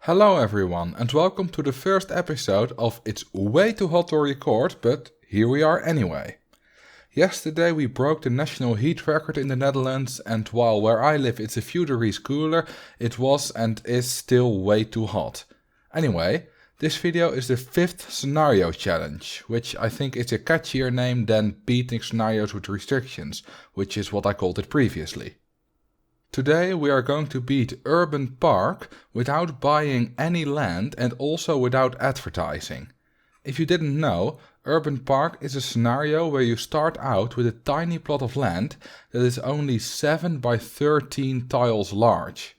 Hello everyone and welcome to the first episode of It's Way Too Hot to Record, but here we are anyway. Yesterday we broke the national heat record in the Netherlands, and while where I live it's a few degrees cooler, it was and is still way too hot. Anyway, this video is the 5th scenario challenge, which I think is a catchier name than beating scenarios with restrictions, which is what I called it previously. Today we are going to beat Urban Park without buying any land and also without advertising. If you didn't know, Urban Park is a scenario where you start out with a tiny plot of land that is only 7 by 13 tiles large.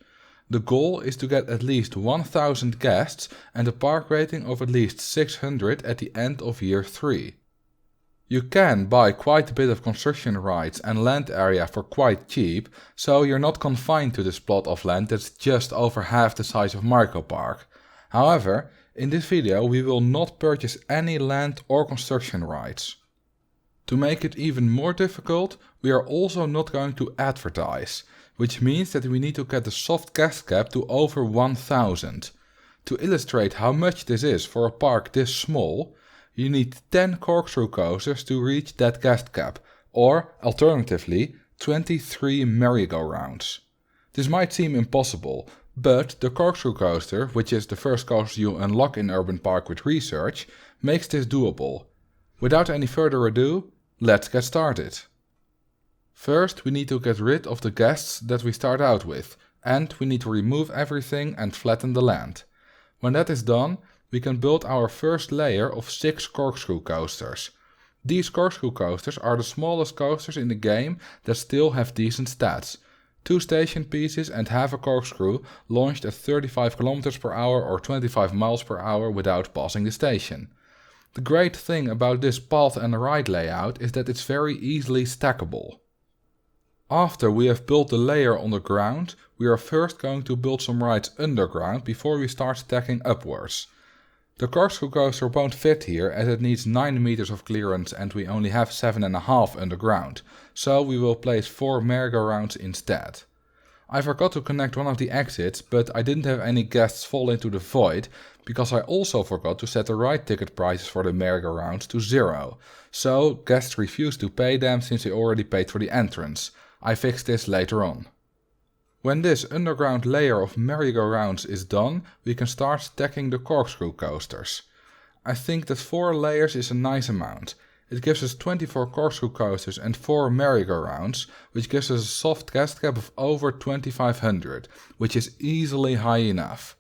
The goal is to get at least 1000 guests and a park rating of at least 600 at the end of year 3. You can buy quite a bit of construction rights and land area for quite cheap, so you're not confined to this plot of land that's just over half the size of Marco Park. However, in this video we will not purchase any land or construction rights. To make it even more difficult, we are also not going to advertise, which means that we need to get the soft guest cap to over 1000. To illustrate how much this is for a park this small, you need 10 corkscrew coasters to reach that guest cap, or alternatively 23 merry-go-rounds. This might seem impossible, but the corkscrew coaster, which is the first coaster you unlock in Urban Park with research, makes this doable. Without any further ado, let's get started. First we need to get rid of the guests that we start out with, and we need to remove everything and flatten the land. When that is done, we can build our first layer of 6 corkscrew coasters. These corkscrew coasters are the smallest coasters in the game that still have decent stats. 2 station pieces and half a corkscrew launched at 35 km per hour or 25 miles per hour without passing the station. The great thing about this path and ride layout is that it's very easily stackable. After we have built the layer on the ground, we are first going to build some rides underground before we start stacking upwards. The corkscrew coaster won't fit here as it needs 9 meters of clearance and we only have 7.5 underground, so we will place 4 merry-go-rounds instead. I forgot to connect one of the exits, but I didn't have any guests fall into the void because I also forgot to set the ride ticket prices for the merry-go-rounds to 0, so guests refused to pay them since they already paid for the entrance. I fixed this later on. When this underground layer of merry-go-rounds is done, we can start stacking the corkscrew coasters. I think that 4 layers is a nice amount. It gives us 24 corkscrew coasters and 4 merry-go-rounds, which gives us a soft guest cap of over 2500, which is easily high enough.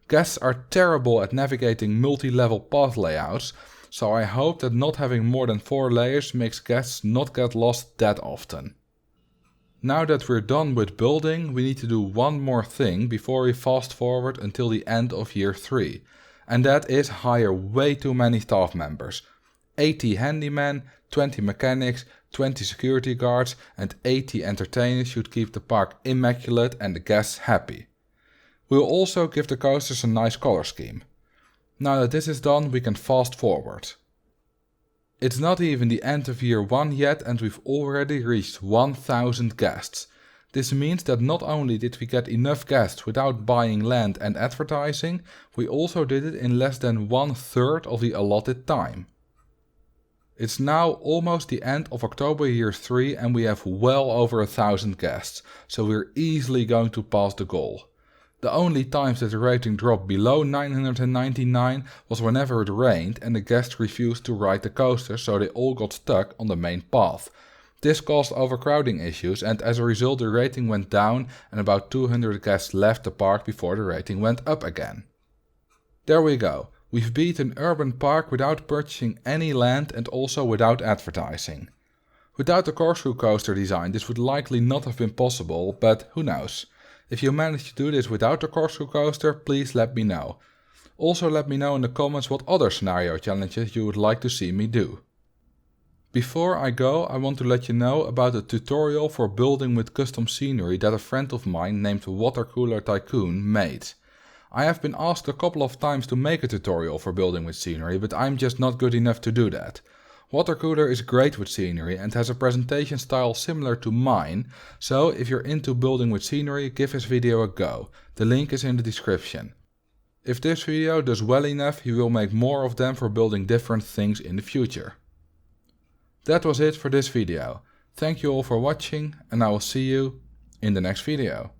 Guests are terrible at navigating multi-level path layouts, so I hope that not having more than 4 layers makes guests not get lost that often. Now that we're done with building, we need to do one more thing before we fast forward until the end of year 3. And that is hire way too many staff members. 80 handymen, 20 mechanics, 20 security guards and 80 entertainers should keep the park immaculate and the guests happy. We'll also give the coasters a nice color scheme. Now that this is done, we can fast forward. It's not even the end of year 1 yet and we've already reached 1000 guests. This means that not only did we get enough guests without buying land and advertising, we also did it in less than 1/3 of the allotted time. It's now almost the end of October year 3 and we have well over 1000 guests, so we're easily going to pass the goal. The only times that the rating dropped below 999 was whenever it rained and the guests refused to ride the coaster, so they all got stuck on the main path. This caused overcrowding issues and as a result the rating went down and about 200 guests left the park before the rating went up again. There we go. We've beaten Urban Park without purchasing any land and also without advertising. Without the corkscrew coaster design this would likely not have been possible, but who knows. If you manage to do this without the corkscrew coaster, please let me know. Also let me know in the comments what other scenario challenges you would like to see me do. Before I go, I want to let you know about a tutorial for building with custom scenery that a friend of mine named Watercooler Tycoon made. I have been asked a couple of times to make a tutorial for building with scenery, but I'm just not good enough to do that. Watercooler is great with scenery and has a presentation style similar to mine, so if you're into building with scenery, give his video a go. The link is in the description. If this video does well enough, he will make more of them for building different things in the future. That was it for this video. Thank you all for watching and I will see you in the next video.